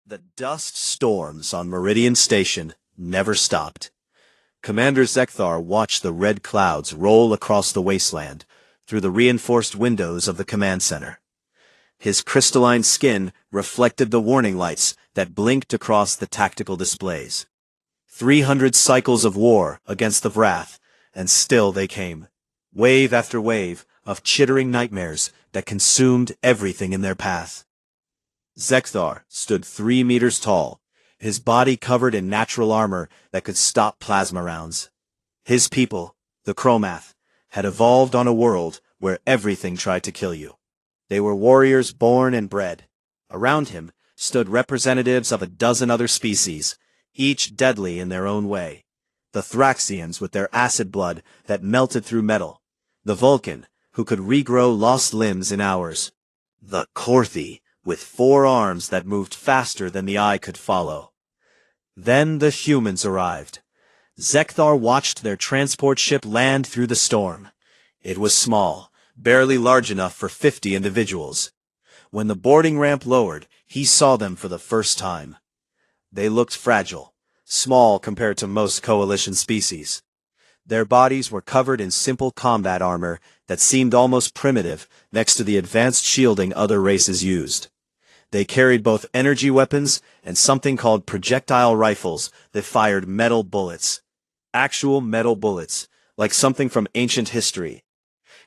The dust storms on Meridian Station never stopped. Commander Zekthar watched the red clouds roll across the wasteland through the reinforced windows of the command center. His crystalline skin reflected the warning lights that blinked across the tactical displays. 300 cycles of war against the Wrath, and still they came. Wave after wave of chittering nightmares that consumed everything in their path. Zekthar stood 3 meters tall, his body covered in natural armor that could stop plasma rounds. His people, the Chromath, had evolved on a world where everything tried to kill you. They were warriors born and bred. Around him stood representatives of a dozen other species, each deadly in their own way. The Thraxians with their acid blood that melted through metal. The Vulcan, who could regrow lost limbs in hours. The Korthi, with 4 arms that moved faster than the eye could follow. Then the humans arrived. Zekthar watched their transport ship land through the storm. It was small, barely large enough for 50 individuals. When the boarding ramp lowered, he saw them for the first time. They looked fragile, small compared to most Coalition species. Their bodies were covered in simple combat armor that seemed almost primitive next to the advanced shielding other races used. They carried both energy weapons and something called projectile rifles that fired metal bullets. Actual metal bullets, like something from ancient history.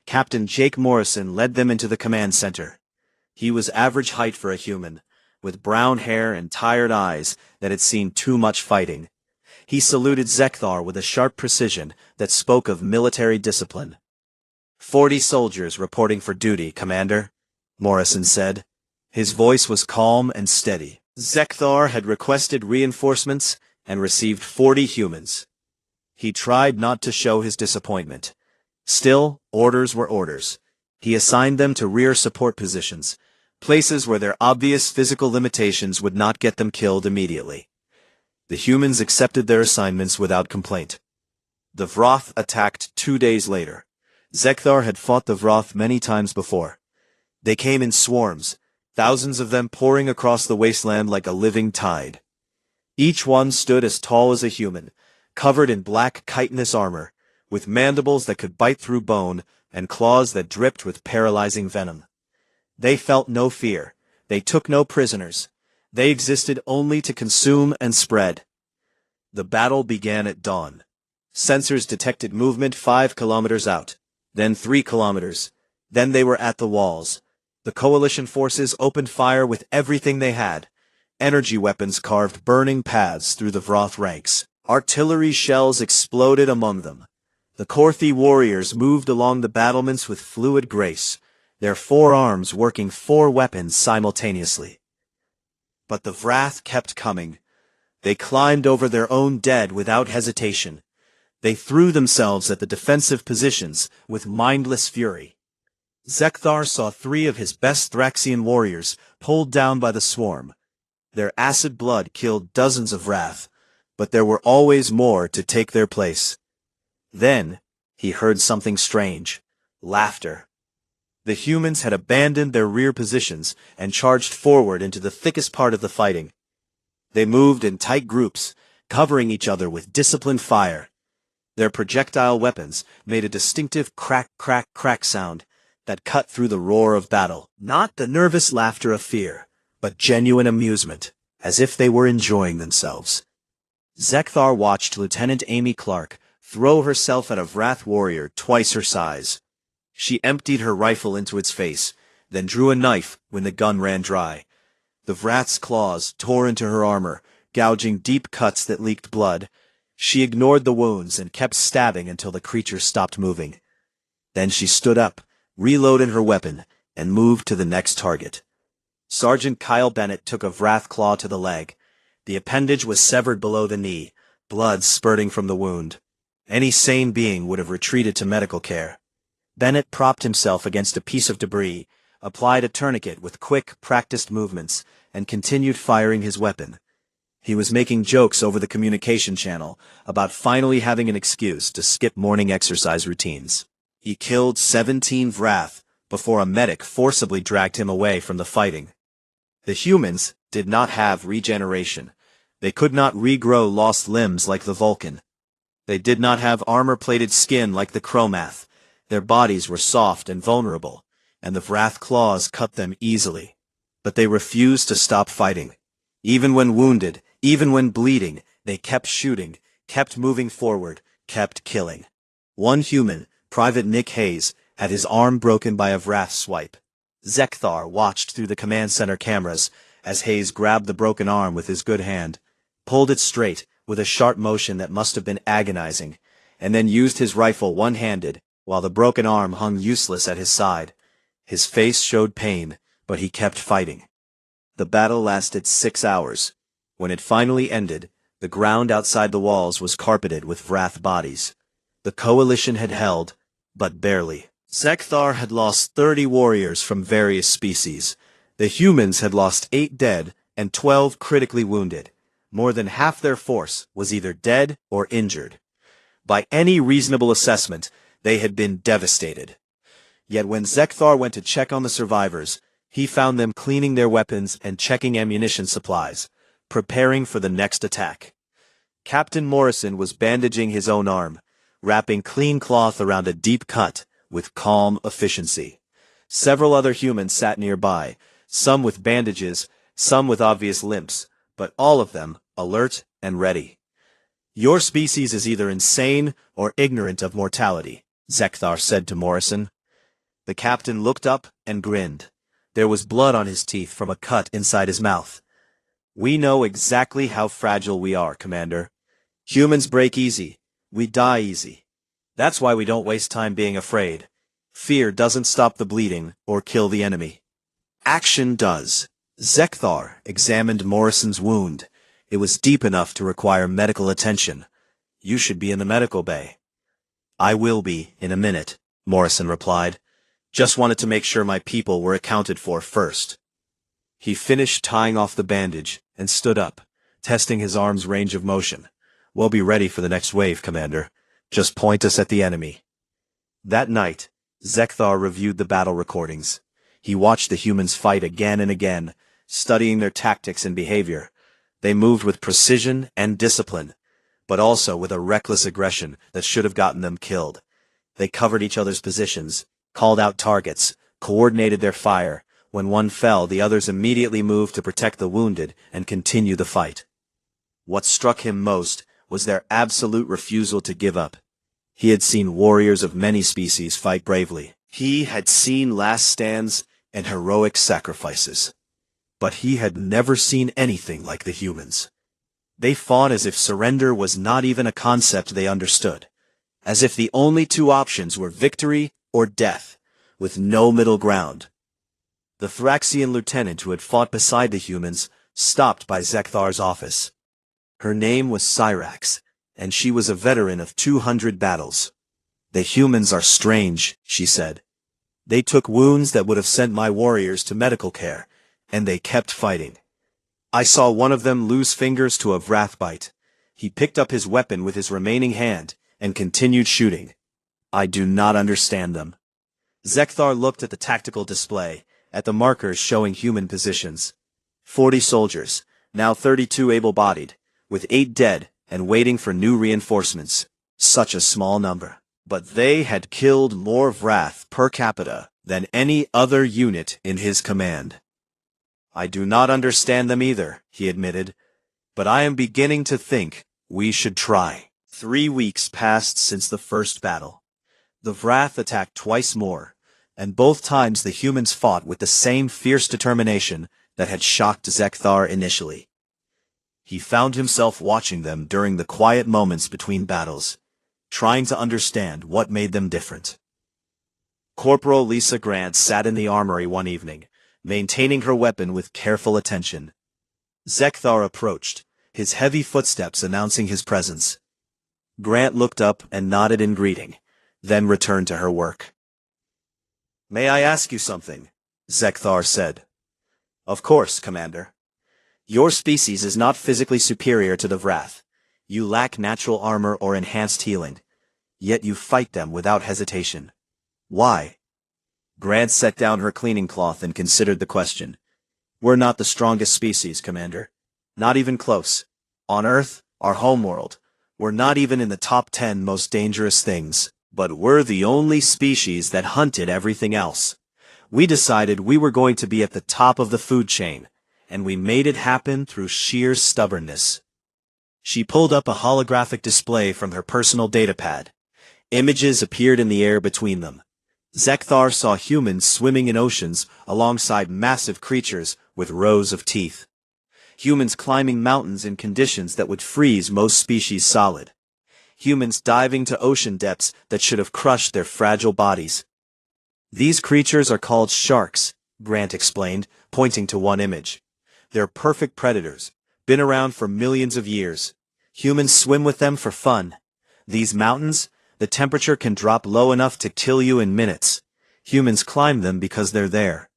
Captain Jake Morrison led them into the command center. He was average height for a human, with brown hair and tired eyes that had seen too much fighting. He saluted Zekthar with a sharp precision that spoke of military discipline. 40 soldiers reporting for duty, Commander, Morrison said. His voice was calm and steady. Zekthar had requested reinforcements and received 40 humans. He tried not to show his disappointment. Still, orders were orders. He assigned them to rear support positions, places where their obvious physical limitations would not get them killed immediately. The humans accepted their assignments without complaint. The Vroth attacked 2 days later. Zekthar had fought the Vroth many times before. They came in swarms, thousands of them pouring across the wasteland like a living tide. Each one stood as tall as a human, covered in black chitinous armor, with mandibles that could bite through bone and claws that dripped with paralyzing venom. They felt no fear. They took no prisoners. They existed only to consume and spread. The battle began at dawn. Sensors detected movement 5 kilometers out, then 3 kilometers. Then they were at the walls. The Coalition forces opened fire with everything they had. Energy weapons carved burning paths through the Vroth ranks. Artillery shells exploded among them. The Korthi warriors moved along the battlements with fluid grace, their 4 arms working 4 weapons simultaneously. But the Wrath kept coming. They climbed over their own dead without hesitation. They threw themselves at the defensive positions with mindless fury. Zekthar saw 3 of his best Thraxian warriors pulled down by the swarm. Their acid blood killed dozens of Wrath, but there were always more to take their place. Then, he heard something strange. Laughter. The humans had abandoned their rear positions and charged forward into the thickest part of the fighting. They moved in tight groups, covering each other with disciplined fire. Their projectile weapons made a distinctive crack, crack, crack sound that cut through the roar of battle. Not the nervous laughter of fear, but genuine amusement, as if they were enjoying themselves. Zekthar watched Lieutenant Amy Clark throw herself at a Wrath warrior twice her size. She emptied her rifle into its face, then drew a knife when the gun ran dry. The Wrath's claws tore into her armor, gouging deep cuts that leaked blood. She ignored the wounds and kept stabbing until the creature stopped moving. Then she stood up, reloaded her weapon, and moved to the next target. Sergeant Kyle Bennett took a Wrath claw to the leg. The appendage was severed below the knee, blood spurting from the wound. Any sane being would have retreated to medical care. Bennett propped himself against a piece of debris, applied a tourniquet with quick, practiced movements, and continued firing his weapon. He was making jokes over the communication channel about finally having an excuse to skip morning exercise routines. He killed 17 Wrath before a medic forcibly dragged him away from the fighting. The humans did not have regeneration. They could not regrow lost limbs like the Vulcan. They did not have armor-plated skin like the Chromath. Their bodies were soft and vulnerable, and the Vrath claws cut them easily. But they refused to stop fighting. Even when wounded, even when bleeding, they kept shooting, kept moving forward, kept killing. One human, Private Nick Hayes, had his arm broken by a Vrath swipe. Zekthar watched through the command center cameras as Hayes grabbed the broken arm with his good hand, pulled it straight with a sharp motion that must have been agonizing, and then used his rifle one-handed while the broken arm hung useless at his side. His face showed pain, but he kept fighting. The battle lasted 6 hours. When it finally ended, the ground outside the walls was carpeted with Vrath bodies. The coalition had held, but barely. Zekthar had lost 30 warriors from various species. The humans had lost 8 dead and 12 critically wounded. More than half their force was either dead or injured. By any reasonable assessment, they had been devastated. Yet when Zekthar went to check on the survivors, he found them cleaning their weapons and checking ammunition supplies, preparing for the next attack. Captain Morrison was bandaging his own arm, wrapping clean cloth around a deep cut with calm efficiency. Several other humans sat nearby, some with bandages, some with obvious limps, but all of them alert and ready. "Your species is either insane or ignorant of mortality," Zekthar said to Morrison. The captain looked up and grinned. There was blood on his teeth from a cut inside his mouth. "We know exactly how fragile we are, Commander. Humans break easy. We die easy. That's why we don't waste time being afraid. Fear doesn't stop the bleeding or kill the enemy. Action does." Zekthar examined Morrison's wound. It was deep enough to require medical attention. "You should be in the medical bay." "I will be in a minute," Morrison replied. "Just wanted to make sure my people were accounted for first." He finished tying off the bandage and stood up, testing his arm's range of motion. "We'll be ready for the next wave, Commander. Just point us at the enemy." That night, Zekthar reviewed the battle recordings. He watched the humans fight again and again, studying their tactics and behavior. They moved with precision and discipline, but also with a reckless aggression that should have gotten them killed. They covered each other's positions, called out targets, coordinated their fire. When one fell, the others immediately moved to protect the wounded and continue the fight. What struck him most was their absolute refusal to give up. He had seen warriors of many species fight bravely. He had seen last stands and heroic sacrifices. But he had never seen anything like the humans. They fought as if surrender was not even a concept they understood, as if the only two options were victory or death, with no middle ground. The Thraxian lieutenant who had fought beside the humans stopped by Zekthar's office. Her name was Cyrax, and she was a veteran of 200 battles. "The humans are strange," she said. "They took wounds that would have sent my warriors to medical care, and they kept fighting. I saw one of them lose fingers to a Vrath bite. He picked up his weapon with his remaining hand and continued shooting. I do not understand them." Zekthar looked at the tactical display, at the markers showing human positions. 40 soldiers, now 32 able-bodied, with 8 dead and waiting for new reinforcements. Such a small number. But they had killed more Vrath per capita than any other unit in his command. "I do not understand them either," he admitted, "but I am beginning to think we should try." 3 weeks passed since the first battle. The Vrath attacked twice more, and both times the humans fought with the same fierce determination that had shocked Zekthar initially. He found himself watching them during the quiet moments between battles, trying to understand what made them different. Corporal Lisa Grant sat in the armory one evening, maintaining her weapon with careful attention. Zekthar approached, his heavy footsteps announcing his presence. Grant looked up and nodded in greeting, then returned to her work. "May I ask you something?" Zekthar said. "Of course, Commander. Your species is not physically superior to the Vrath. You lack natural armor or enhanced healing, yet you fight them without hesitation. Why?" Grant set down her cleaning cloth and considered the question. We're not the strongest species, Commander. Not even close. On Earth, our homeworld, we're not even in the top 10 most dangerous things. But we're the only species that hunted everything else. We decided we were going to be at the top of the food chain, and we made it happen through sheer stubbornness. She pulled up a holographic display from her personal datapad. Images appeared in the air between them. Zekthar saw humans swimming in oceans alongside massive creatures with rows of teeth. Humans climbing mountains in conditions that would freeze most species solid. Humans diving to ocean depths that should have crushed their fragile bodies. These creatures are called sharks, Grant explained, pointing to one image. They're perfect predators, been around for millions of years. Humans swim with them for fun. These mountains, the temperature can drop low enough to kill you in minutes. Humans climb them because they're there.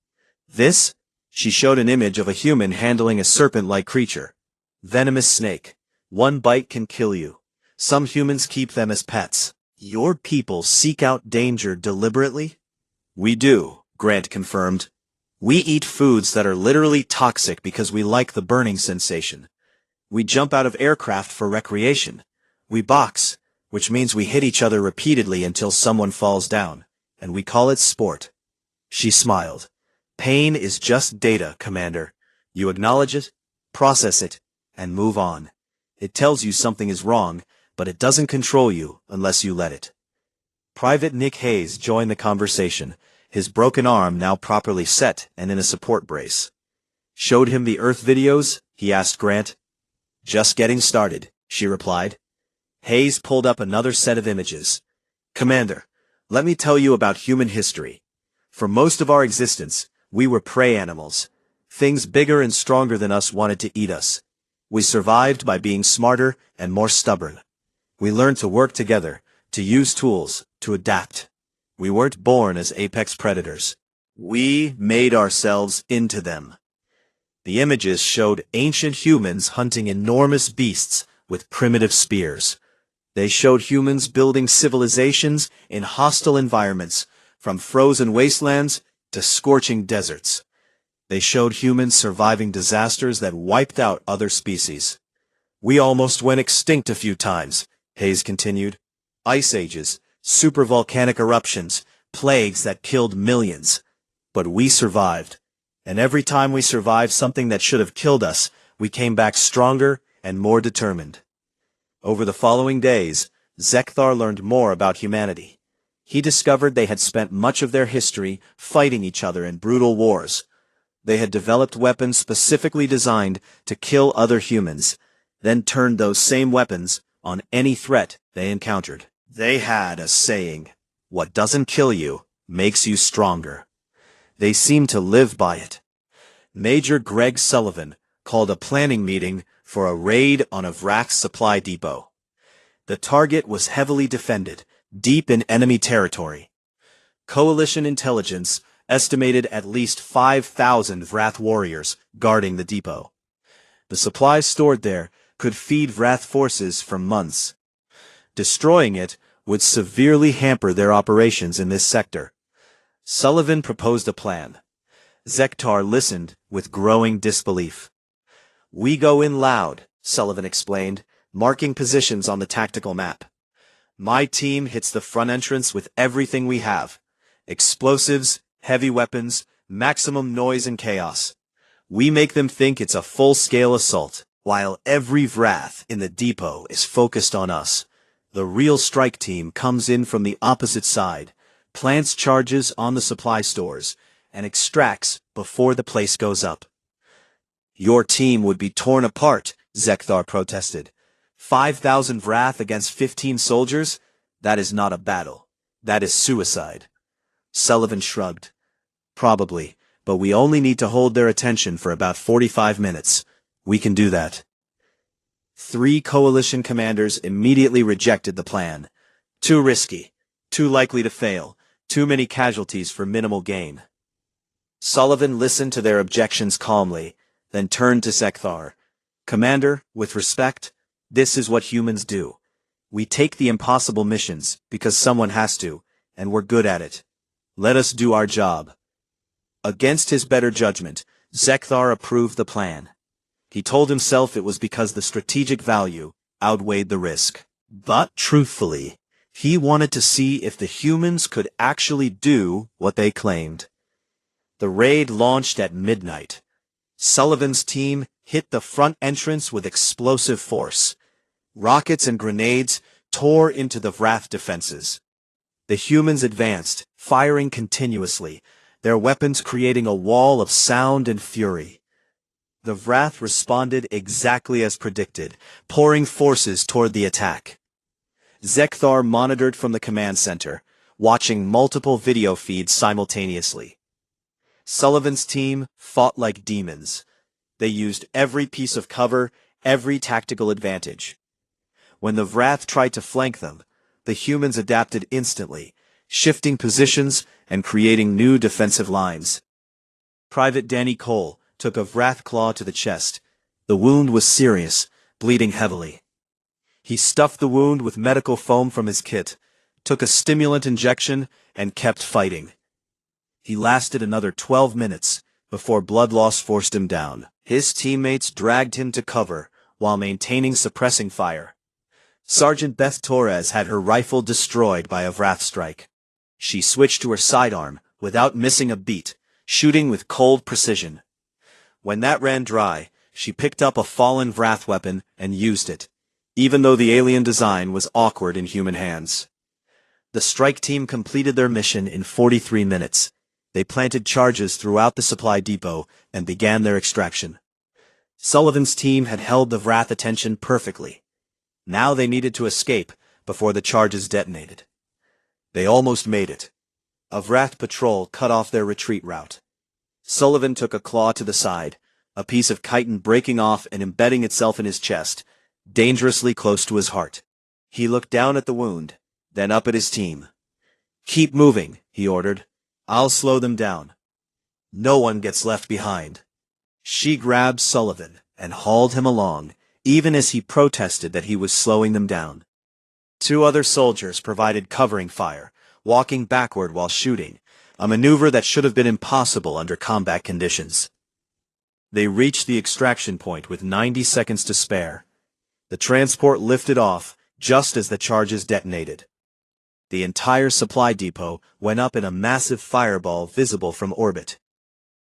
This? She showed an image of a human handling a serpent-like creature. Venomous snake. One bite can kill you. Some humans keep them as pets. Your people seek out danger deliberately? We do, Grant confirmed. We eat foods that are literally toxic because we like the burning sensation. We jump out of aircraft for recreation. We box, which means we hit each other repeatedly until someone falls down, and we call it sport. She smiled. Pain is just data, Commander. You acknowledge it, process it, and move on. It tells you something is wrong, but it doesn't control you unless you let it. Private Nick Hayes joined the conversation, his broken arm now properly set and in a support brace. Showed him the Earth videos? He asked Grant. Just getting started, she replied. Hayes pulled up another set of images. Commander, let me tell you about human history. For most of our existence, we were prey animals. Things bigger and stronger than us wanted to eat us. We survived by being smarter and more stubborn. We learned to work together, to use tools, to adapt. We weren't born as apex predators. We made ourselves into them. The images showed ancient humans hunting enormous beasts with primitive spears. They showed humans building civilizations in hostile environments, from frozen wastelands to scorching deserts. They showed humans surviving disasters that wiped out other species. We almost went extinct a few times, Hayes continued. Ice ages, supervolcanic eruptions, plagues that killed millions. But we survived. And every time we survived something that should have killed us, we came back stronger and more determined. Over the following days, Zekthar learned more about humanity. He discovered they had spent much of their history fighting each other in brutal wars. They had developed weapons specifically designed to kill other humans, then turned those same weapons on any threat they encountered. They had a saying, "What doesn't kill you makes you stronger." They seemed to live by it. Major Greg Sullivan called a planning meeting for a raid on a Vrax supply depot. The target was heavily defended, deep in enemy territory. Coalition intelligence estimated at least 5,000 Vrath warriors guarding the depot. The supplies stored there could feed Vrath forces for months. Destroying it would severely hamper their operations in this sector. Sullivan proposed a plan. Zekthar listened with growing disbelief. We go in loud, Sullivan explained, marking positions on the tactical map. My team hits the front entrance with everything we have. Explosives, heavy weapons, maximum noise and chaos. We make them think it's a full-scale assault, while every Vrath in the depot is focused on us. The real strike team comes in from the opposite side, plants charges on the supply stores, and extracts before the place goes up. Your team would be torn apart, Zekthar protested. 5,000 Vrath against 15 soldiers? That is not a battle. That is suicide. Sullivan shrugged. Probably, but we only need to hold their attention for about 45 minutes. We can do that. 3 coalition commanders immediately rejected the plan. Too risky. Too likely to fail. Too many casualties for minimal gain. Sullivan listened to their objections calmly, then turned to Zekthar. Commander, with respect, this is what humans do. We take the impossible missions because someone has to, and we're good at it. Let us do our job. Against his better judgment, Zekthar approved the plan. He told himself it was because the strategic value outweighed the risk. But, truthfully, he wanted to see if the humans could actually do what they claimed. The raid launched at midnight. Sullivan's team hit the front entrance with explosive force. Rockets and grenades tore into the Wrath defenses. The humans advanced, firing continuously, their weapons creating a wall of sound and fury. The Wrath responded exactly as predicted, pouring forces toward the attack. Zekthar monitored from the command center, watching multiple video feeds simultaneously. Sullivan's team fought like demons. They used every piece of cover, every tactical advantage. When the Wrath tried to flank them, the humans adapted instantly, shifting positions and creating new defensive lines. Private Danny Cole took a Wrath claw to the chest. The wound was serious, bleeding heavily. He stuffed the wound with medical foam from his kit, took a stimulant injection, and kept fighting. He lasted another 12 minutes before blood loss forced him down. His teammates dragged him to cover while maintaining suppressing fire. Sergeant Beth Torres had her rifle destroyed by a Wrath strike. She switched to her sidearm without missing a beat, shooting with cold precision. When that ran dry, she picked up a fallen Wrath weapon and used it, even though the alien design was awkward in human hands. The strike team completed their mission in 43 minutes. They planted charges throughout the supply depot and began their extraction. Sullivan's team had held the Wrath attention perfectly. Now they needed to escape before the charges detonated. They almost made it. A Wrath patrol cut off their retreat route. Sullivan took a claw to the side, a piece of chitin breaking off and embedding itself in his chest, dangerously close to his heart. He looked down at the wound, then up at his team. "Keep moving," he ordered. "I'll slow them down. No one gets left behind." She grabbed Sullivan and hauled him along, even as he protested that he was slowing them down. Two other soldiers provided covering fire, walking backward while shooting, a maneuver that should have been impossible under combat conditions. They reached the extraction point with 90 seconds to spare. The transport lifted off just as the charges detonated. The entire supply depot went up in a massive fireball visible from orbit.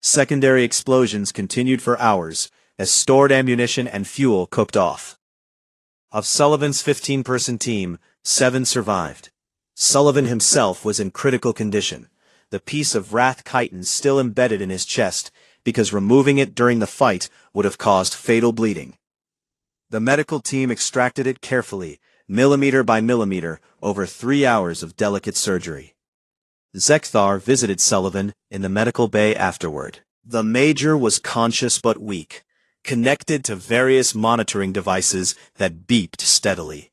Secondary explosions continued for hours as stored ammunition and fuel cooked off. Of Sullivan's 15-person team, 7 survived. Sullivan himself was in critical condition, the piece of Wrath chitin still embedded in his chest because removing it during the fight would have caused fatal bleeding. The medical team extracted it carefully, millimeter by millimeter, over 3 hours of delicate surgery. Zekthar visited Sullivan in the medical bay afterward. The Major was conscious but weak, connected to various monitoring devices that beeped steadily.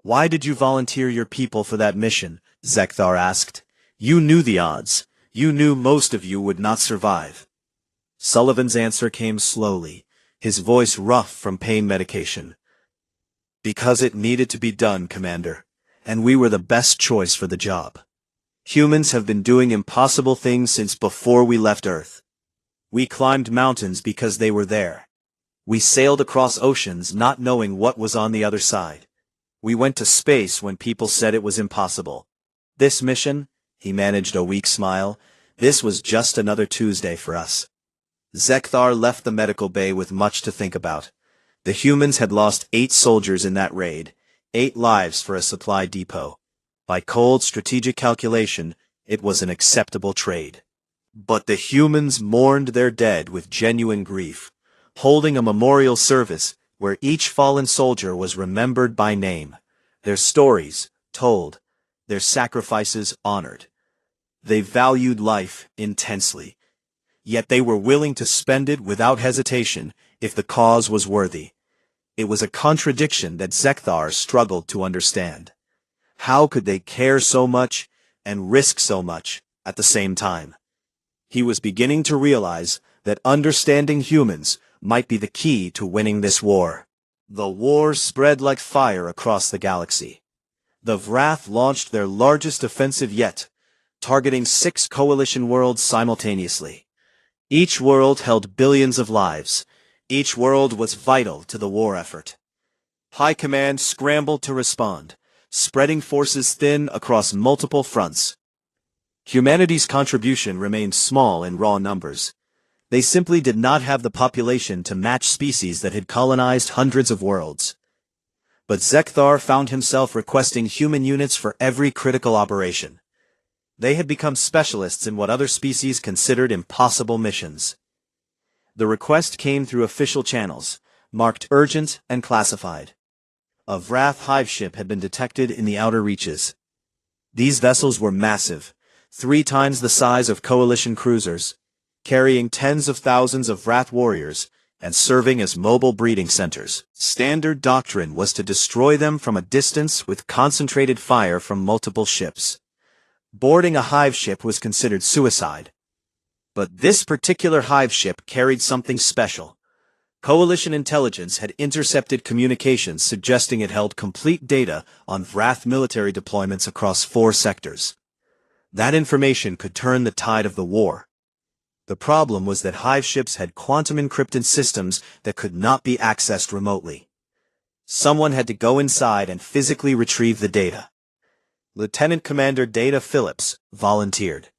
"Why did you volunteer your people for that mission?" Zekthar asked. "You knew the odds. You knew most of you would not survive." Sullivan's answer came slowly, his voice rough from pain medication. "Because it needed to be done, Commander, and we were the best choice for the job. Humans have been doing impossible things since before we left Earth. We climbed mountains because they were there. We sailed across oceans not knowing what was on the other side. We went to space when people said it was impossible. This mission," he managed a weak smile, "this was just another Tuesday for us." Zekthar left the medical bay with much to think about. The humans had lost 8 soldiers in that raid, 8 lives for a supply depot. By cold strategic calculation, it was an acceptable trade. But the humans mourned their dead with genuine grief, holding a memorial service where each fallen soldier was remembered by name, their stories told, their sacrifices honored. They valued life intensely, yet they were willing to spend it without hesitation if the cause was worthy. It was a contradiction that Zekthar struggled to understand. How could they care so much and risk so much at the same time? He was beginning to realize that understanding humans might be the key to winning this war. The war spread like fire across the galaxy. The Wrath launched their largest offensive yet, targeting 6 coalition worlds simultaneously. Each world held billions of lives. Each world was vital to the war effort. High Command scrambled to respond, spreading forces thin across multiple fronts. Humanity's contribution remained small in raw numbers. They simply did not have the population to match species that had colonized hundreds of worlds. But Zekthar found himself requesting human units for every critical operation. They had become specialists in what other species considered impossible missions. The request came through official channels, marked urgent and classified. A Vrath hive ship had been detected in the outer reaches. These vessels were massive, 3 times the size of coalition cruisers, carrying tens of thousands of Vrath warriors, and serving as mobile breeding centers. Standard doctrine was to destroy them from a distance with concentrated fire from multiple ships. Boarding a hive ship was considered suicide. But this particular hive ship carried something special. Coalition intelligence had intercepted communications suggesting it held complete data on Vrath military deployments across 4 sectors. That information could turn the tide of the war. The problem was that hive ships had quantum-encrypted systems that could not be accessed remotely. Someone had to go inside and physically retrieve the data. Lieutenant Commander Data Phillips volunteered.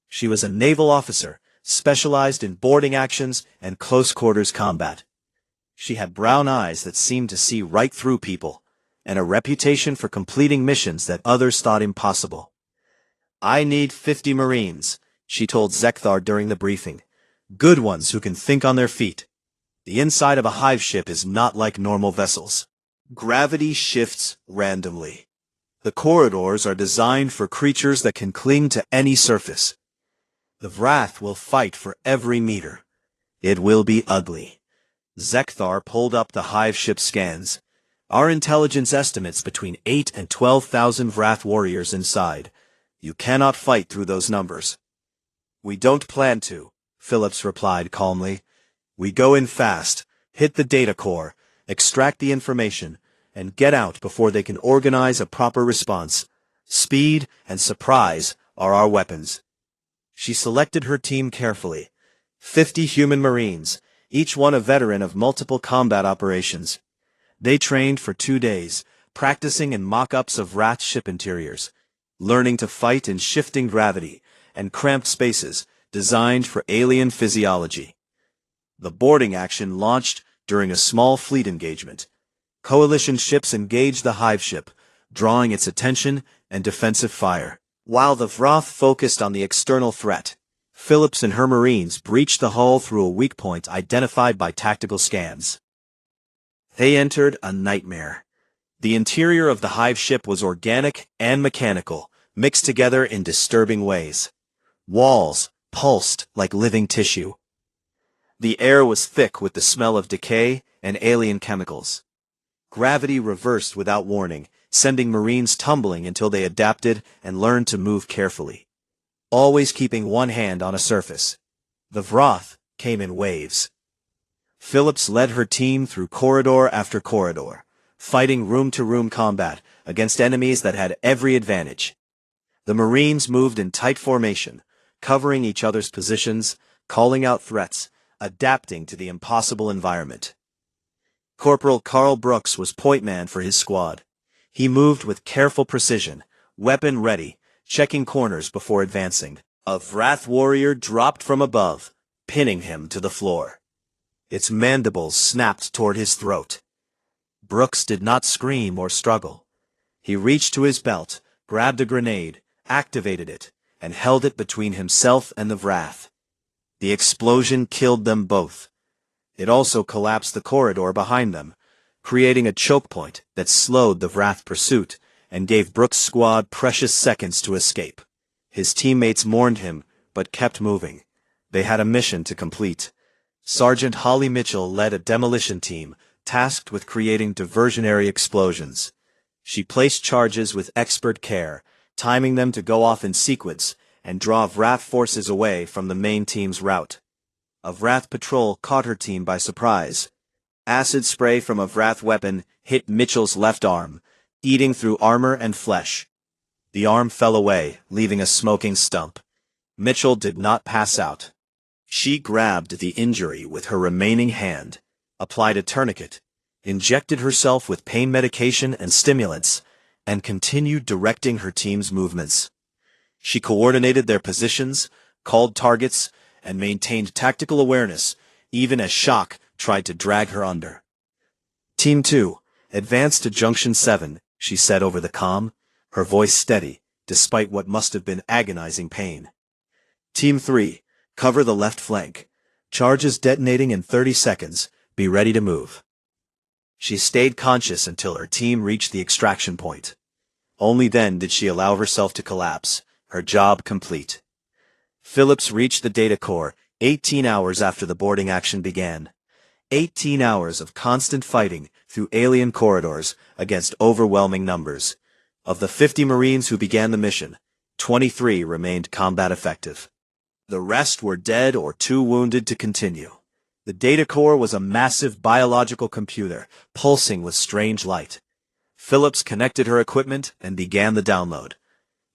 She was a naval officer, specialized in boarding actions and close-quarters combat. She had brown eyes that seemed to see right through people, and a reputation for completing missions that others thought impossible. "I need 50 Marines," she told Zekthar during the briefing. "Good ones who can think on their feet. The inside of a hive ship is not like normal vessels. Gravity shifts randomly. The corridors are designed for creatures that can cling to any surface. The Vrath will fight for every meter. It will be ugly." Zekthar pulled up the hive ship scans. "Our intelligence estimates between 8 and 12,000 Vrath warriors inside. You cannot fight through those numbers." "We don't plan to," Phillips replied calmly. "We go in fast, hit the data core, extract the information, and get out before they can organize a proper response. Speed and surprise are our weapons." She selected her team carefully. 50 human Marines, each one a veteran of multiple combat operations. They trained for 2 days, practicing in mock-ups of Vrath ship interiors, learning to fight in shifting gravity and cramped spaces designed for alien physiology. The boarding action launched during a small fleet engagement. Coalition ships engaged the hive ship, drawing its attention and defensive fire. While the Vrath focused on the external threat, Phillips and her Marines breached the hull through a weak point identified by tactical scans. They entered a nightmare. The interior of the hive ship was organic and mechanical, mixed together in disturbing ways. Walls pulsed like living tissue. The air was thick with the smell of decay and alien chemicals. Gravity reversed without warning, sending Marines tumbling until they adapted and learned to move carefully, always keeping one hand on a surface. The Vrath came in waves. Phillips led her team through corridor after corridor, fighting room-to-room combat against enemies that had every advantage. The Marines moved in tight formation, covering each other's positions, calling out threats, adapting to the impossible environment. Corporal Carl Brooks was point man for his squad. He moved with careful precision, weapon ready, checking corners before advancing. A Vrath warrior dropped from above, pinning him to the floor. Its mandibles snapped toward his throat. Brooks did not scream or struggle. He reached to his belt, grabbed a grenade, activated it, and held it between himself and the Vrath. The explosion killed them both. It also collapsed the corridor behind them, creating a choke point that slowed the Vrath pursuit and gave Brooks' squad precious seconds to escape. His teammates mourned him, but kept moving. They had a mission to complete. Sergeant Holly Mitchell led a demolition team tasked with creating diversionary explosions. She placed charges with expert care, timing them to go off in sequence and draw Vrath forces away from the main team's route. A Vrath patrol caught her team by surprise. Acid spray from a Vrath weapon hit Mitchell's left arm, eating through armor and flesh. The arm fell away, leaving a smoking stump. Mitchell did not pass out. She grabbed the injury with her remaining hand, applied a tourniquet, injected herself with pain medication and stimulants, and continued directing her team's movements. She coordinated their positions, called targets, and maintained tactical awareness, even as shock tried to drag her under. Team 2, advance to Junction 7, she said over the comm, her voice steady, despite what must have been agonizing pain. Team 3, cover the left flank. Charges detonating in 30 seconds. Be ready to move. She stayed conscious until her team reached the extraction point. Only then did she allow herself to collapse, her job complete. Phillips reached the data core 18 hours after the boarding action began. 18 hours of constant fighting through alien corridors against overwhelming numbers. Of the 50 Marines who began the mission, 23 remained combat effective. The rest were dead or too wounded to continue. The data core was a massive biological computer, pulsing with strange light. Phillips connected her equipment and began the download.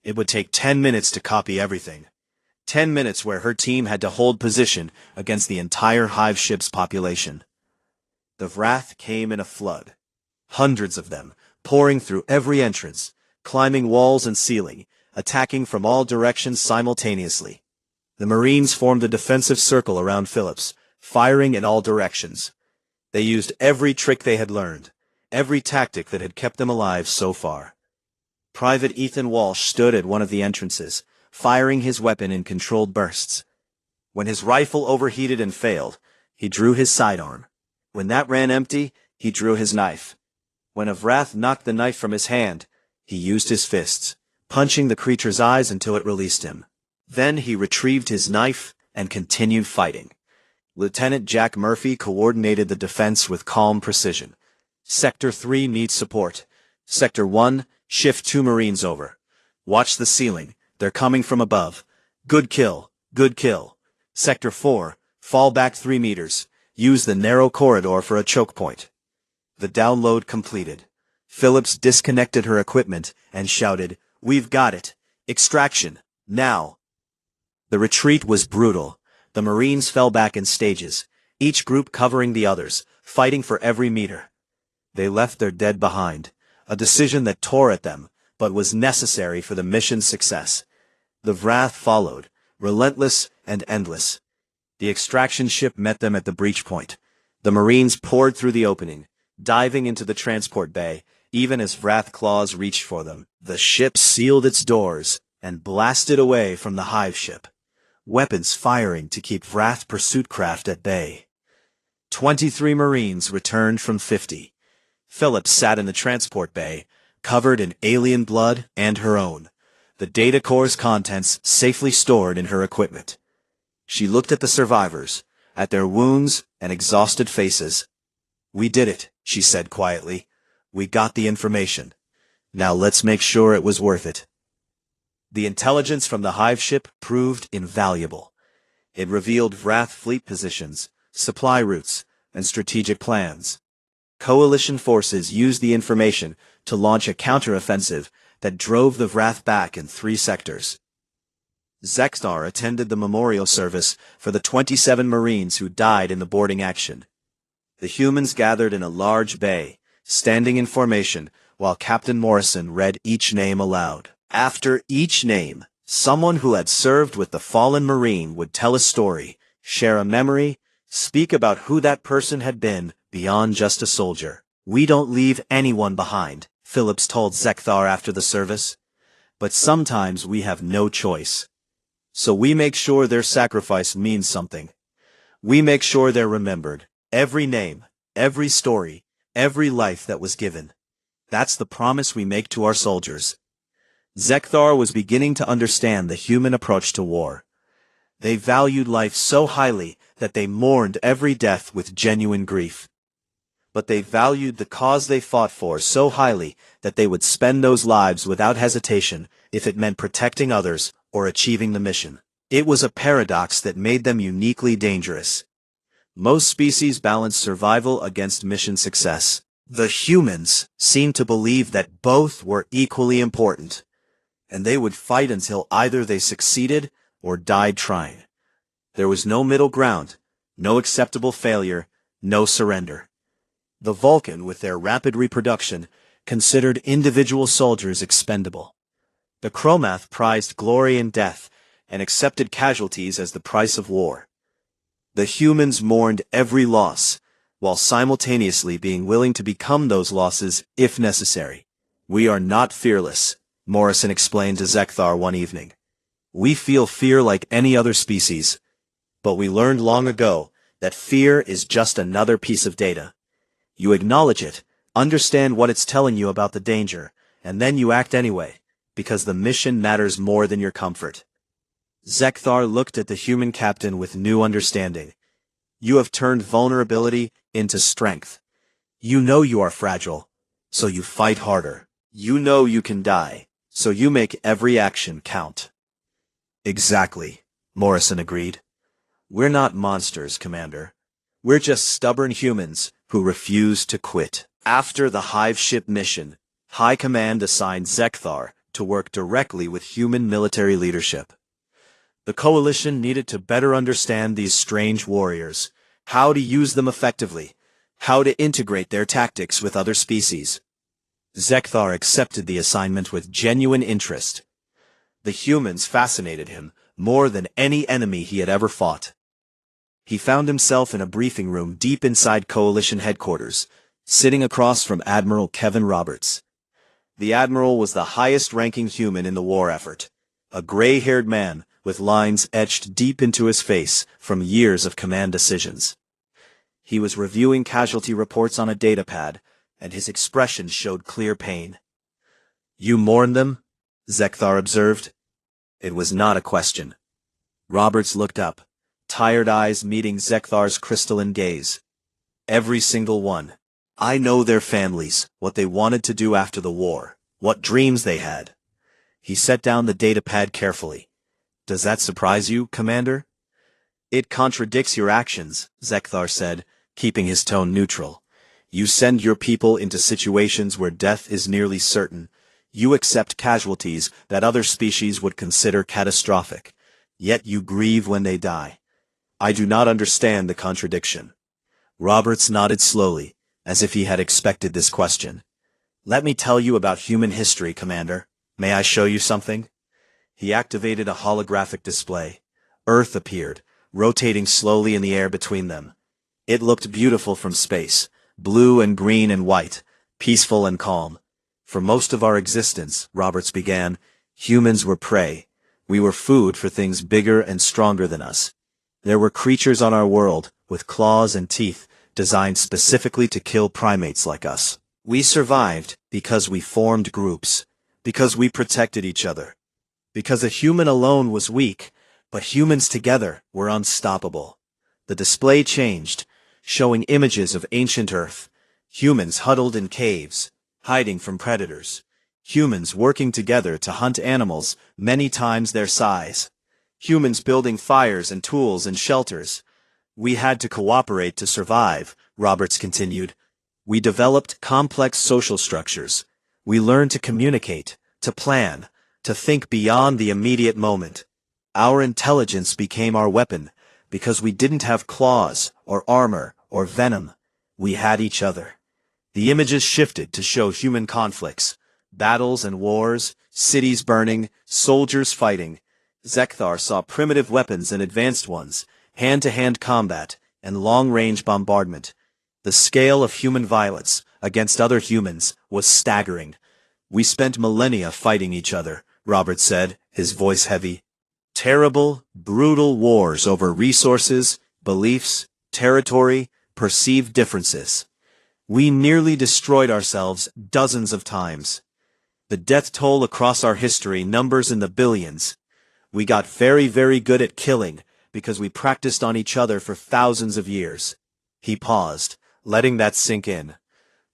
It would take 10 minutes to copy everything. 10 minutes where her team had to hold position against the entire hive ship's population. The Wrath came in a flood. Hundreds of them, pouring through every entrance, climbing walls and ceiling, attacking from all directions simultaneously. The Marines formed a defensive circle around Phillips, firing in all directions. They used every trick they had learned, every tactic that had kept them alive so far. Private Ethan Walsh stood at one of the entrances, firing his weapon in controlled bursts. When his rifle overheated and failed, he drew his sidearm. When that ran empty, he drew his knife. When a Wrath knocked the knife from his hand, he used his fists, punching the creature's eyes until it released him. Then he retrieved his knife and continued fighting. Lieutenant Jack Murphy coordinated the defense with calm precision. Sector 3 needs support. Sector 1, shift 2 Marines over. Watch the ceiling. They're coming from above. Good kill. Good kill. Sector 4, fall back 3 meters. Use the narrow corridor for a choke point. The download completed. Phillips disconnected her equipment and shouted, "We've got it. Extraction. Now." The retreat was brutal. The Marines fell back in stages, each group covering the others, fighting for every meter. They left their dead behind, a decision that tore at them, but was necessary for the mission's success. The Wrath followed, relentless and endless. The extraction ship met them at the breach point. The Marines poured through the opening, diving into the transport bay, even as Wrath claws reached for them. The ship sealed its doors and blasted away from the hive ship, weapons firing to keep Wrath pursuit craft at bay. 23 Marines returned from 50. Phillips sat in the transport bay, covered in alien blood and her own, the data core's contents safely stored in her equipment. She looked at the survivors, at their wounds and exhausted faces. "We did it," she said quietly. "We got the information. Now let's make sure it was worth it." The intelligence from the hive ship proved invaluable. It revealed Wrath fleet positions, supply routes, and strategic plans. Coalition forces used the information to launch a counteroffensive that drove the Wrath back in 3 sectors. Zextar attended the memorial service for the 27 Marines who died in the boarding action. The humans gathered in a large bay, standing in formation, while Captain Morrison read each name aloud. After each name, someone who had served with the fallen Marine would tell a story, share a memory, speak about who that person had been beyond just a soldier. "We don't leave anyone behind," Phillips told Zextar after the service. "But sometimes we have no choice. So we make sure their sacrifice means something. We make sure they're remembered. Every name, every story, every life that was given. That's the promise we make to our soldiers." Zextar was beginning to understand the human approach to war. They valued life so highly that they mourned every death with genuine grief. But they valued the cause they fought for so highly that they would spend those lives without hesitation if it meant protecting others or achieving the mission. It was a paradox that made them uniquely dangerous. Most species balance survival against mission success. The humans seemed to believe that both were equally important, and they would fight until either they succeeded or died trying. There was no middle ground, no acceptable failure, no surrender. The Vulcan, with their rapid reproduction, considered individual soldiers expendable. The Chromath prized glory in death and accepted casualties as the price of war. The humans mourned every loss, while simultaneously being willing to become those losses if necessary. "We are not fearless," Morrison explained to Zekthar one evening. "We feel fear like any other species. But we learned long ago that fear is just another piece of data. You acknowledge it, understand what it's telling you about the danger, and then you act anyway, because the mission matters more than your comfort." Zekthar looked at the human captain with new understanding. "You have turned vulnerability into strength. You know you are fragile, so you fight harder. You know you can die, so you make every action count." "Exactly," Morrison agreed. "We're not monsters, Commander. We're just stubborn humans who refuse to quit." After the Hive ship mission, High Command assigned Zekthar to work directly with human military leadership. The Coalition needed to better understand these strange warriors, how to use them effectively, how to integrate their tactics with other species. Zekthar accepted the assignment with genuine interest. The humans fascinated him more than any enemy he had ever fought. He found himself in a briefing room deep inside Coalition headquarters, sitting across from Admiral Kevin Roberts. The Admiral was the highest-ranking human in the war effort, a gray-haired man with lines etched deep into his face from years of command decisions. He was reviewing casualty reports on a datapad, and his expression showed clear pain. "You mourn them?" Zekthar observed. It was not a question. Roberts looked up, tired eyes meeting Zekthar's crystalline gaze. "Every single one. I know their families, what they wanted to do after the war, what dreams they had." He set down the datapad carefully. "Does that surprise you, Commander?" "It contradicts your actions," Zekthar said, keeping his tone neutral. "You send your people into situations where death is nearly certain. You accept casualties that other species would consider catastrophic. Yet you grieve when they die. I do not understand the contradiction." Roberts nodded slowly, as if he had expected this question. "Let me tell you about human history, Commander. May I show you something?" He activated a holographic display. Earth appeared, rotating slowly in the air between them. It looked beautiful from space, blue and green and white, peaceful and calm. "For most of our existence," Roberts began, "humans were prey. We were food for things bigger and stronger than us. There were creatures on our world, with claws and teeth, designed specifically to kill primates like us. We survived because we formed groups, because we protected each other, because a human alone was weak, but humans together were unstoppable." The display changed, showing images of ancient Earth, humans huddled in caves, hiding from predators, humans working together to hunt animals many times their size, humans building fires and tools and shelters. "We had to cooperate to survive," Roberts continued. "We developed complex social structures. We learned to communicate, to plan, to think beyond the immediate moment. Our intelligence became our weapon, because we didn't have claws, or armor, or venom. We had each other." The images shifted to show human conflicts, battles and wars, cities burning, soldiers fighting. Zekthar saw primitive weapons and advanced ones, hand-to-hand combat, and long-range bombardment. The scale of human violence against other humans was staggering. "We spent millennia fighting each other," Robert said, his voice heavy. "Terrible, brutal wars over resources, beliefs, territory, perceived differences. We nearly destroyed ourselves dozens of times. The death toll across our history numbers in the billions. We got very, very good at killing because we practiced on each other for thousands of years." He paused, letting that sink in.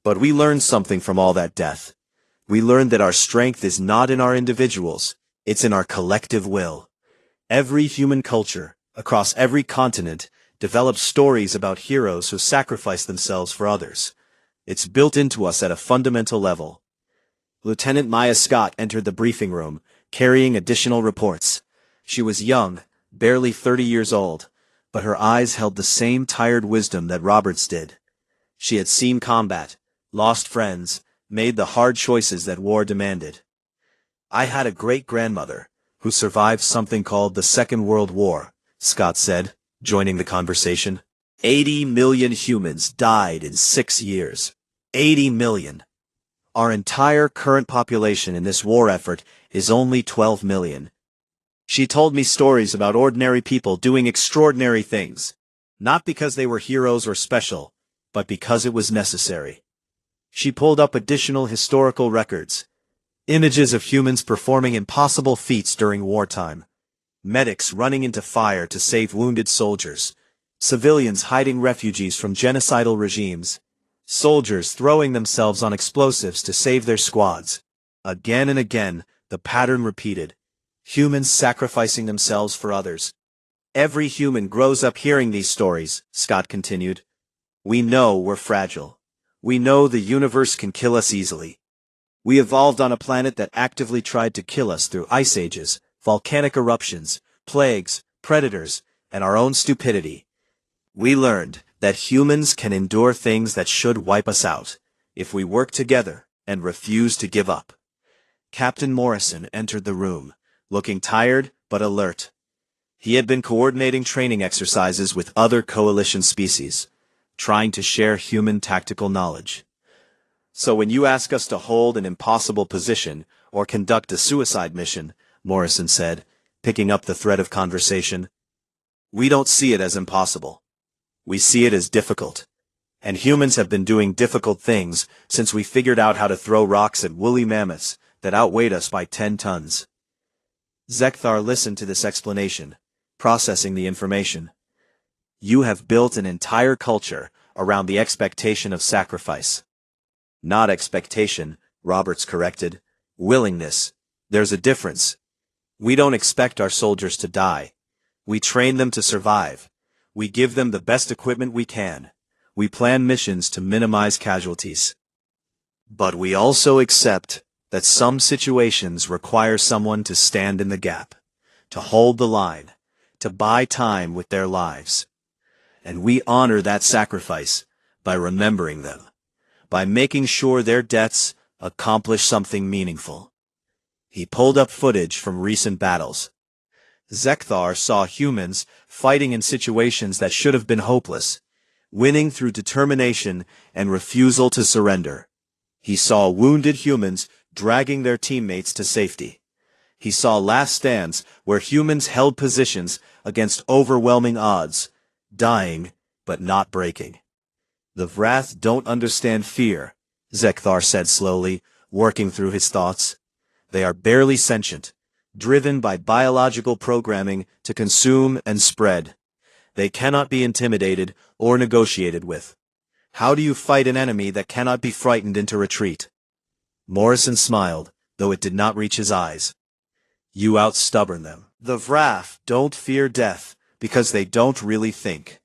"But we learned something from all that death. We learned that our strength is not in our individuals, it's in our collective will. Every human culture, across every continent, develops stories about heroes who sacrifice themselves for others. It's built into us at a fundamental level." Lieutenant Maya Scott entered the briefing room, carrying additional reports. She was young, barely 30 years old, but her eyes held the same tired wisdom that Robert's did. She had seen combat, lost friends, made the hard choices that war demanded. "I had a great-grandmother who survived something called the Second World War," Scott said, joining the conversation. 80 million humans died in 6 years. 80 million. Our entire current population in this war effort is only 12 million. She told me stories about ordinary people doing extraordinary things, not because they were heroes or special, but because it was necessary. She pulled up additional historical records, images of humans performing impossible feats during wartime, medics running into fire to save wounded soldiers, civilians hiding refugees from genocidal regimes, soldiers throwing themselves on explosives to save their squads. Again and again, the pattern repeated. Humans sacrificing themselves for others. Every human grows up hearing these stories, Scott continued. We know we're fragile. We know the universe can kill us easily. We evolved on a planet that actively tried to kill us through ice ages, volcanic eruptions, plagues, predators, and our own stupidity. We learned that humans can endure things that should wipe us out, if we work together and refuse to give up. Captain Morrison entered the room, looking tired but alert. He had been coordinating training exercises with other coalition species, trying to share human tactical knowledge. So when you ask us to hold an impossible position or conduct a suicide mission, Morrison said, picking up the thread of conversation, we don't see it as impossible. We see it as difficult. And humans have been doing difficult things since we figured out how to throw rocks at woolly mammoths that outweighed us by 10 tons. Zekthar listened to this explanation, processing the information. You have built an entire culture around the expectation of sacrifice. Not expectation, Roberts corrected. Willingness. There's a difference. We don't expect our soldiers to die. We train them to survive. We give them the best equipment we can. We plan missions to minimize casualties. But we also accept that some situations require someone to stand in the gap, to hold the line, to buy time with their lives. And we honor that sacrifice by remembering them, by making sure their deaths accomplish something meaningful. He pulled up footage from recent battles. Zekthar saw humans fighting in situations that should have been hopeless, winning through determination and refusal to surrender. He saw wounded humans dragging their teammates to safety. He saw last stands where humans held positions against overwhelming odds, dying but not breaking. The Vrath don't understand fear, Zekthar said slowly, working through his thoughts. They are barely sentient, driven by biological programming to consume and spread. They cannot be intimidated or negotiated with. How do you fight an enemy that cannot be frightened into retreat? Morrison smiled, though it did not reach his eyes. You out-stubborn them. The Vrath don't fear death because they don't really think.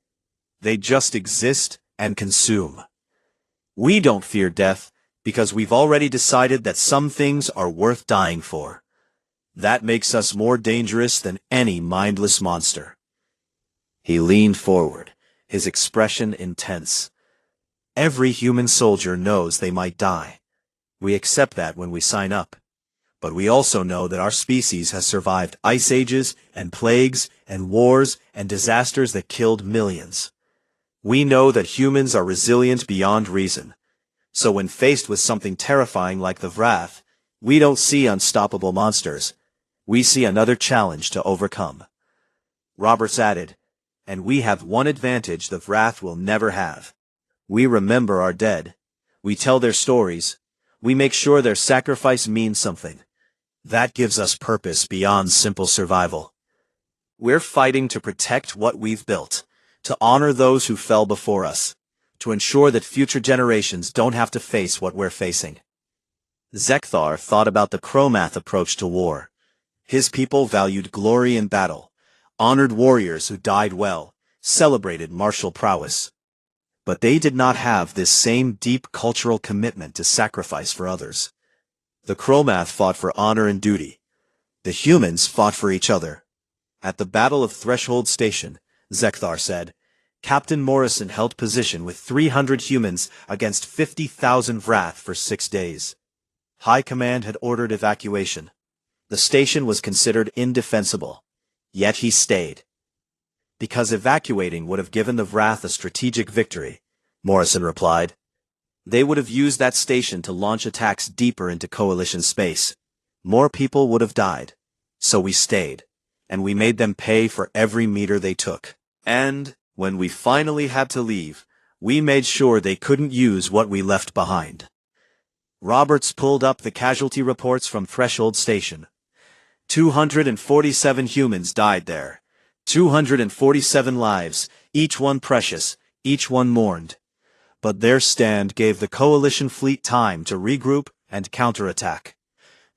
They just exist and consume. We don't fear death because we've already decided that some things are worth dying for. That makes us more dangerous than any mindless monster. He leaned forward, his expression intense. Every human soldier knows they might die. We accept that when we sign up. But we also know that our species has survived ice ages and plagues and wars and disasters that killed millions. We know that humans are resilient beyond reason. So when faced with something terrifying like the Vrath, we don't see unstoppable monsters. We see another challenge to overcome. Roberts added, and we have one advantage the Vrath will never have. We remember our dead. We tell their stories. We make sure their sacrifice means something. That gives us purpose beyond simple survival. We're fighting to protect what we've built, to honor those who fell before us, to ensure that future generations don't have to face what we're facing. Zekthar thought about the Chromath approach to war. His people valued glory in battle, honored warriors who died well, celebrated martial prowess. But they did not have this same deep cultural commitment to sacrifice for others. The Chromath fought for honor and duty. The humans fought for each other. At the Battle of Threshold Station, Zekthar said. Captain Morrison held position with 300 humans against 50,000 Vrath for 6 days. High Command had ordered evacuation. The station was considered indefensible. Yet he stayed. Because evacuating would have given the Vrath a strategic victory, Morrison replied. They would have used that station to launch attacks deeper into Coalition space. More people would have died. So we stayed. And we made them pay for every meter they took. And, when we finally had to leave, we made sure they couldn't use what we left behind. Roberts pulled up the casualty reports from Threshold Station. 247 humans died there. 247 lives, each one precious, each one mourned. But their stand gave the Coalition fleet time to regroup and counterattack.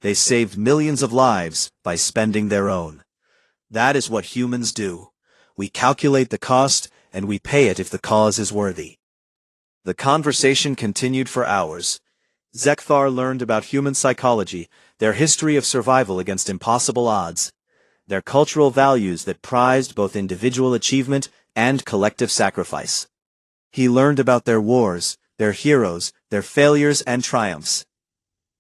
They saved millions of lives by spending their own. That is what humans do. We calculate the cost, and we pay it if the cause is worthy. The conversation continued for hours. Zekthar learned about human psychology, their history of survival against impossible odds, their cultural values that prized both individual achievement and collective sacrifice. He learned about their wars, their heroes, their failures and triumphs.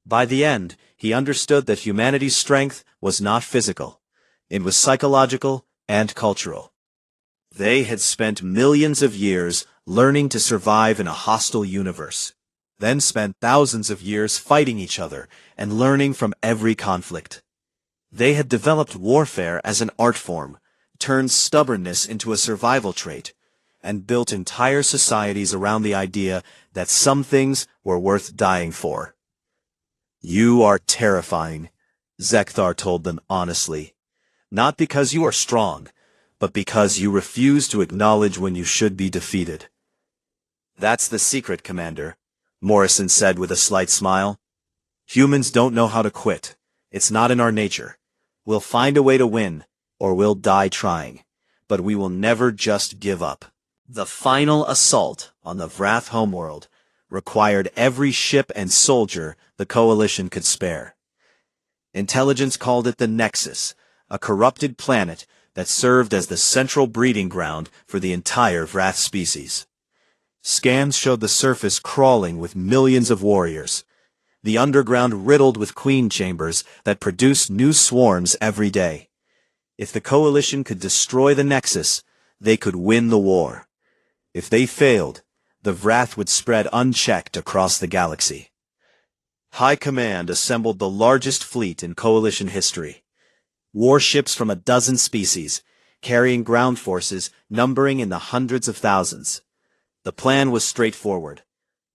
By the end, he understood that humanity's strength was not physical. It was psychological and cultural. They had spent millions of years learning to survive in a hostile universe, then spent thousands of years fighting each other and learning from every conflict. They had developed warfare as an art form, turned stubbornness into a survival trait, and built entire societies around the idea that some things were worth dying for. You are terrifying, Zekthar told them honestly. Not because you are strong, but because you refuse to acknowledge when you should be defeated. That's the secret, Commander, Morrison said with a slight smile. Humans don't know how to quit. It's not in our nature. We'll find a way to win, or we'll die trying. But we will never just give up. The final assault on the Vrath homeworld required every ship and soldier the Coalition could spare. Intelligence called it the Nexus, a corrupted planet that served as the central breeding ground for the entire Vrath species. Scans showed the surface crawling with millions of warriors, the underground riddled with queen chambers that produced new swarms every day. If the Coalition could destroy the Nexus, they could win the war. If they failed, the Vrath would spread unchecked across the galaxy. High Command assembled the largest fleet in Coalition history. Warships from a dozen species, carrying ground forces numbering in the hundreds of thousands. The plan was straightforward.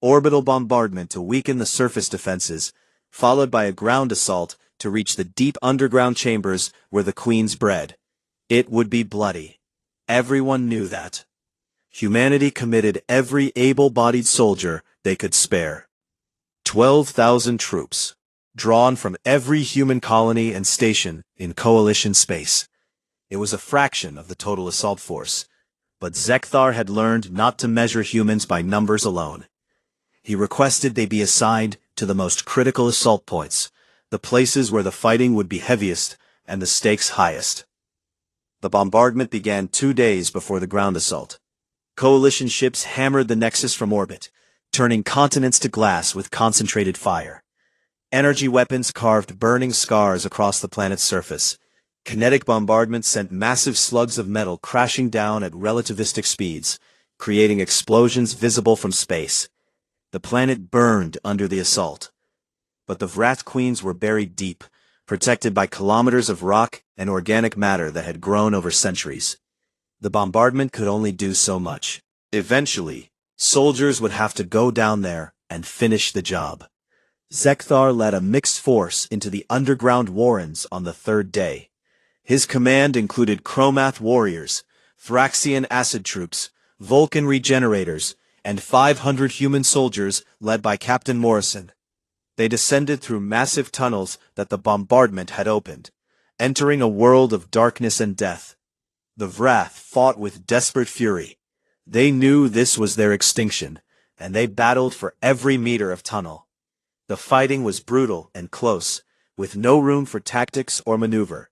Orbital bombardment to weaken the surface defenses, followed by a ground assault to reach the deep underground chambers where the Queens bred. It would be bloody. Everyone knew that. Humanity committed every able-bodied soldier they could spare. 12,000 troops, drawn from every human colony and station in Coalition space. It was a fraction of the total assault force, but Zekthar had learned not to measure humans by numbers alone. He requested they be assigned to the most critical assault points, the places where the fighting would be heaviest and the stakes highest. The bombardment began 2 days before the ground assault. Coalition ships hammered the Nexus from orbit, turning continents to glass with concentrated fire. Energy weapons carved burning scars across the planet's surface. Kinetic bombardment sent massive slugs of metal crashing down at relativistic speeds, creating explosions visible from space. The planet burned under the assault. But the Vrath Queens were buried deep, protected by kilometers of rock and organic matter that had grown over centuries. The bombardment could only do so much. Eventually, soldiers would have to go down there and finish the job. Zekthar led a mixed force into the underground warrens on the 3rd day. His command included Chromath warriors, Thraxian acid troops, Vulcan regenerators, and 500 human soldiers led by Captain Morrison. They descended through massive tunnels that the bombardment had opened, entering a world of darkness and death. The Vrath fought with desperate fury. They knew this was their extinction, and they battled for every meter of tunnel. The fighting was brutal and close, with no room for tactics or maneuver.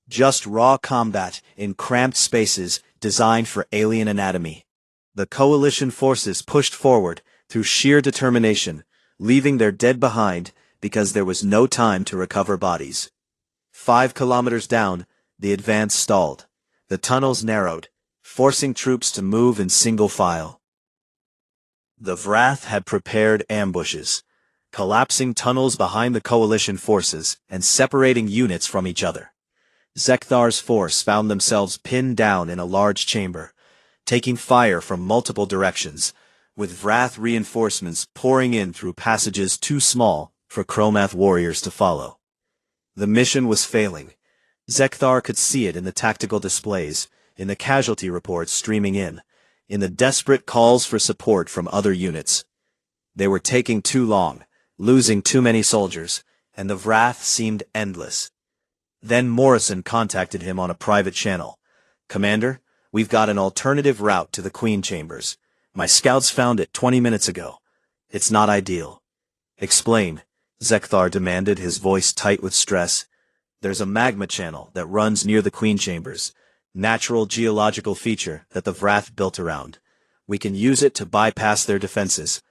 Just raw combat in cramped spaces designed for alien anatomy. The coalition forces pushed forward through sheer determination, leaving their dead behind because there was no time to recover bodies. 5 kilometers down, the advance stalled. The tunnels narrowed, forcing troops to move in single file. The Vrath had prepared ambushes, collapsing tunnels behind the coalition forces and separating units from each other. Zekthar's force found themselves pinned down in a large chamber, taking fire from multiple directions, with Vrath reinforcements pouring in through passages too small for Chromath warriors to follow. The mission was failing. Zekthar could see it in the tactical displays, in the casualty reports streaming in the desperate calls for support from other units. They were taking too long, losing too many soldiers, and the Vrath seemed endless. Then Morrison contacted him on a private channel. "Commander, we've got an alternative route to the Queen Chambers. My scouts found it 20 minutes ago. It's not ideal." "Explain," Zekthar demanded, his voice tight with stress. "There's a magma channel that runs near the Queen Chambers. Natural geological feature that the Vrath built around. We can use it to bypass their defenses.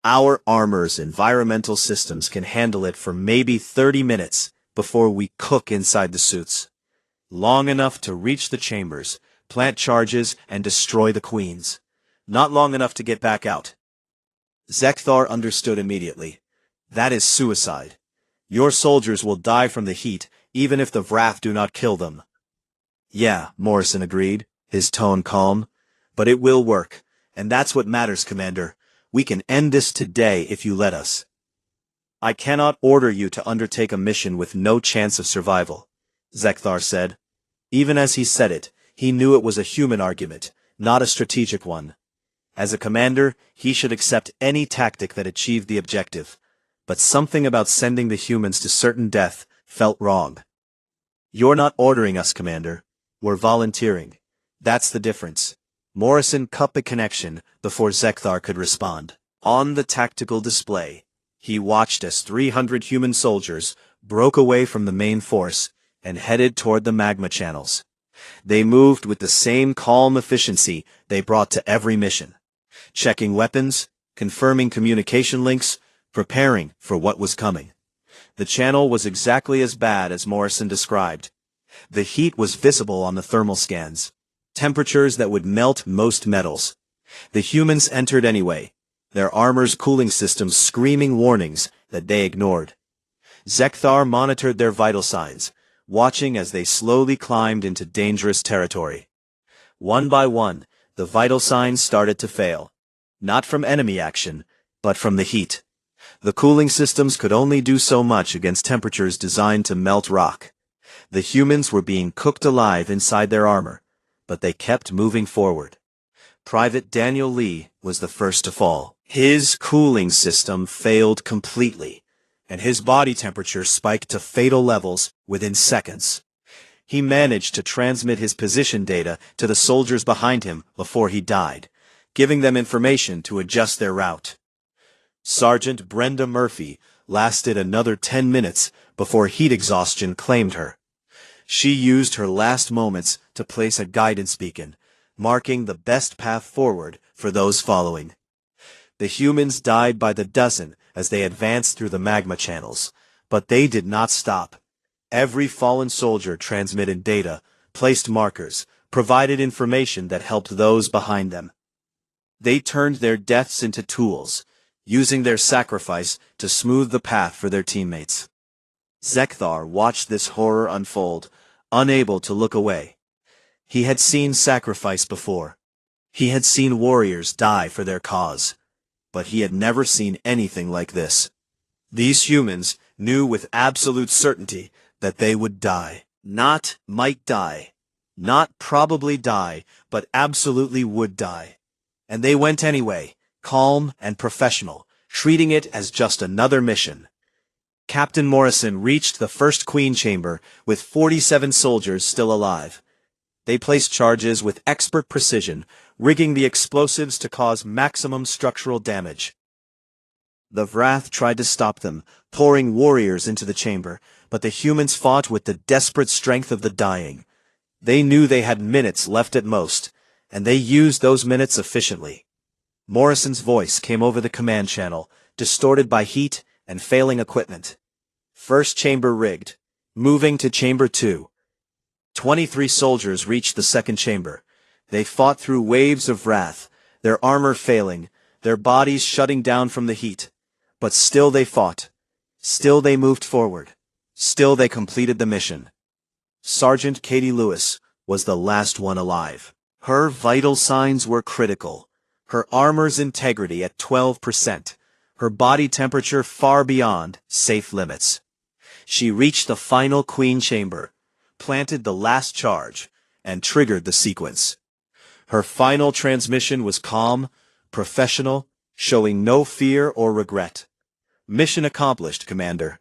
Our armor's environmental systems can handle it for maybe 30 minutes before we cook inside the suits. Long enough to reach the chambers, plant charges, and destroy the queens. Not long enough to get back out." Zekthar understood immediately. "That is suicide. Your soldiers will die from the heat, even if the Vrath do not kill them." "Yeah," Morrison agreed, his tone calm. "But it will work, and that's what matters, Commander. We can end this today if you let us." "I cannot order you to undertake a mission with no chance of survival," Zekthar said. Even as he said it, he knew it was a human argument, not a strategic one. As a commander, he should accept any tactic that achieved the objective. But something about sending the humans to certain death felt wrong. "You're not ordering us, Commander. We're volunteering. That's the difference." Morrison cut the connection before Zekthar could respond. On the tactical display, he watched as 300 human soldiers broke away from the main force and headed toward the magma channels. They moved with the same calm efficiency they brought to every mission, checking weapons, confirming communication links, preparing for what was coming. The channel was exactly as bad as Morrison described. The heat was visible on the thermal scans, temperatures that would melt most metals. The humans entered anyway, their armor's cooling systems screaming warnings that they ignored. Zekthar monitored their vital signs, watching as they slowly climbed into dangerous territory. One by one, the vital signs started to fail. Not from enemy action, but from the heat. The cooling systems could only do so much against temperatures designed to melt rock. The humans were being cooked alive inside their armor, but they kept moving forward. Private Daniel Lee was the first to fall. His cooling system failed completely, and his body temperature spiked to fatal levels within seconds. He managed to transmit his position data to the soldiers behind him before he died, giving them information to adjust their route. Sergeant Brenda Murphy lasted another 10 minutes before heat exhaustion claimed her. She used her last moments to place a guidance beacon, marking the best path forward for those following. The humans died by the dozen as they advanced through the magma channels, but they did not stop. Every fallen soldier transmitted data, placed markers, provided information that helped those behind them. They turned their deaths into tools, using their sacrifice to smooth the path for their teammates. Zekthar watched this horror unfold, unable to look away. He had seen sacrifice before. He had seen warriors die for their cause. But he had never seen anything like this. These humans knew with absolute certainty that they would die. Not might die. Not probably die, but absolutely would die. And they went anyway, calm and professional, treating it as just another mission. Captain Morrison reached the first Queen Chamber with 47 soldiers still alive. They placed charges with expert precision, rigging the explosives to cause maximum structural damage. The Wrath tried to stop them, pouring warriors into the chamber, but the humans fought with the desperate strength of the dying. They knew they had minutes left at most, and they used those minutes efficiently. Morrison's voice came over the command channel, distorted by heat and failing equipment. First chamber rigged. Moving to chamber 2. 23 soldiers reached the second chamber. They fought through waves of wrath, their armor failing, their bodies shutting down from the heat. But still they fought. Still they moved forward. Still they completed the mission. Sergeant Katie Lewis was the last one alive. Her vital signs were critical. Her armor's integrity at 12%. Her body temperature far beyond safe limits. She reached the final queen chamber, planted the last charge, and triggered the sequence. Her final transmission was calm, professional, showing no fear or regret. Mission accomplished, Commander.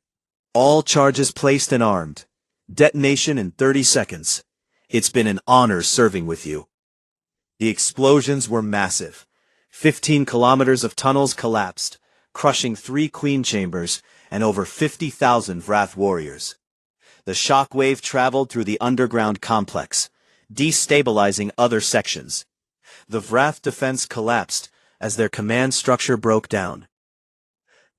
All charges placed and armed. Detonation in 30 seconds. It's been an honor serving with you. The explosions were massive. 15 kilometers of tunnels collapsed, crushing 3 queen chambers and over 50,000 Wrath warriors. The shock wave traveled through the underground complex, destabilizing other sections. The Wrath defense collapsed as their command structure broke down.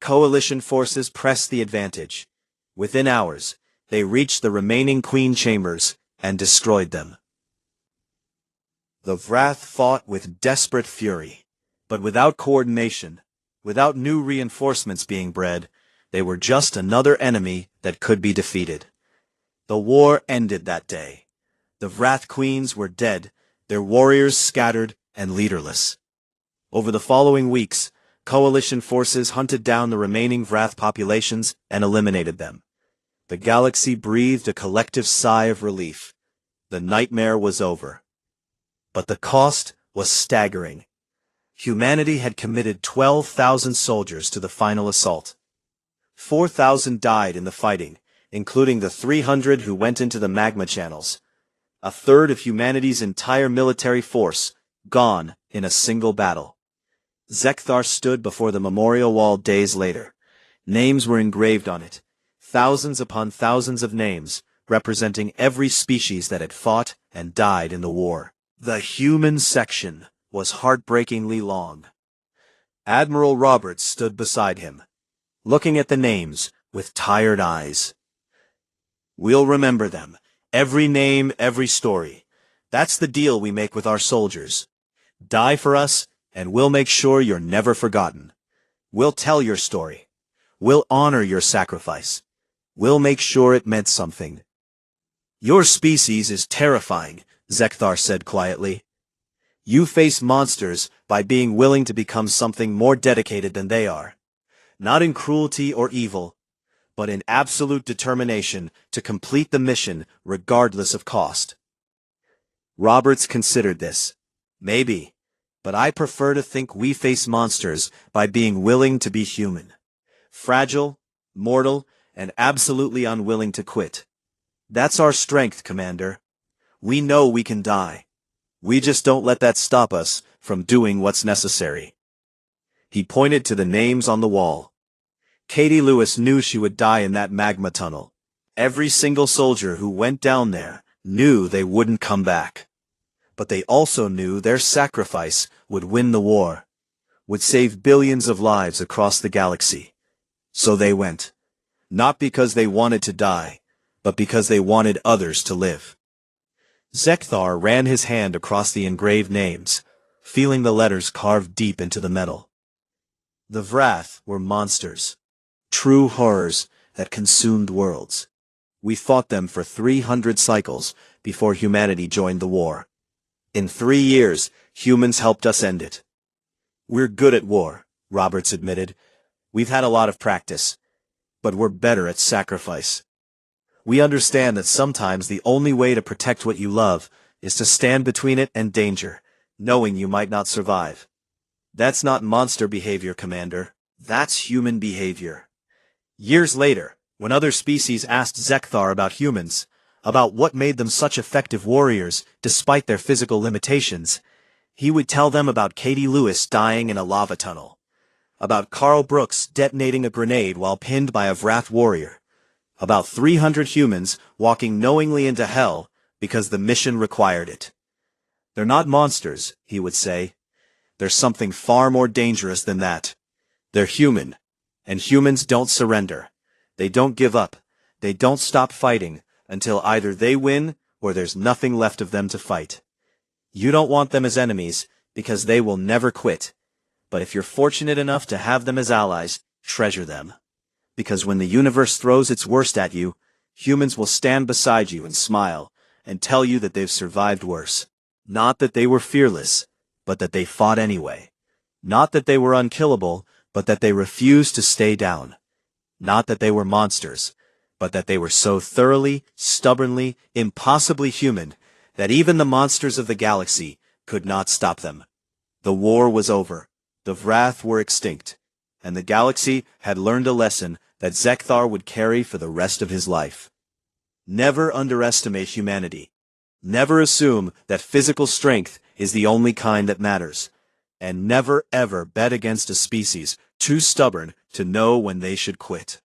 Coalition forces pressed the advantage. Within hours, they reached the remaining queen chambers and destroyed them. The Wrath fought with desperate fury, but without coordination, without new reinforcements being bred, they were just another enemy that could be defeated. The war ended that day. The Wrath queens were dead, their warriors scattered and leaderless. Over the following weeks, coalition forces hunted down the remaining Wrath populations and eliminated them. The galaxy breathed a collective sigh of relief. The nightmare was over. But the cost was staggering. Humanity had committed 12,000 soldiers to the final assault. 4,000 died in the fighting, including the 300 who went into the magma channels. A third of humanity's entire military force, gone in a single battle. Zekthar stood before the memorial wall days later. Names were engraved on it, thousands upon thousands of names, representing every species that had fought and died in the war. The human section was heartbreakingly long. Admiral Roberts stood beside him, looking at the names with tired eyes. We'll remember them, every name, every story. That's the deal we make with our soldiers. Die for us, and we'll make sure you're never forgotten. We'll tell your story. We'll honor your sacrifice. We'll make sure it meant something. Your species is terrifying, Zekthar said quietly. You face monsters by being willing to become something more dedicated than they are. Not in cruelty or evil, but in absolute determination to complete the mission regardless of cost. Roberts considered this. Maybe, but I prefer to think we face monsters by being willing to be human. Fragile, mortal, and absolutely unwilling to quit. That's our strength, Commander. We know we can die. We just don't let that stop us from doing what's necessary. He pointed to the names on the wall. Katie Lewis knew she would die in that magma tunnel. Every single soldier who went down there knew they wouldn't come back. But they also knew their sacrifice would win the war, would save billions of lives across the galaxy. So they went. Not because they wanted to die, but because they wanted others to live. Zekthar ran his hand across the engraved names, feeling the letters carved deep into the metal. The Wrath were monsters, true horrors that consumed worlds. We fought them for 300 cycles before humanity joined the war. In 3 years, humans helped us end it. We're good at war, Roberts admitted. We've had a lot of practice, but we're better at sacrifice. We understand that sometimes the only way to protect what you love is to stand between it and danger, knowing you might not survive. That's not monster behavior, Commander. That's human behavior. Years later, when other species asked Zekthar about humans, about what made them such effective warriors despite their physical limitations, he would tell them about Katie Lewis dying in a lava tunnel, about Carl Brooks detonating a grenade while pinned by a Vrath warrior, about 300 humans walking knowingly into hell because the mission required it. They're not monsters, he would say. There's something far more dangerous than that. They're human, and humans don't surrender. They don't give up. They don't stop fighting until either they win or there's nothing left of them to fight. You don't want them as enemies because they will never quit. But if you're fortunate enough to have them as allies, treasure them. Because when the universe throws its worst at you, humans will stand beside you and smile and tell you that they've survived worse. Not that they were fearless, but that they fought anyway. Not that they were unkillable, but that they refused to stay down. Not that they were monsters, but that they were so thoroughly, stubbornly, impossibly human that even the monsters of the galaxy could not stop them. The war was over. The Vrath were extinct, and the galaxy had learned a lesson that Zekthar would carry for the rest of his life. Never underestimate humanity. Never assume that physical strength is the only kind that matters. And never ever bet against a species too stubborn to know when they should quit.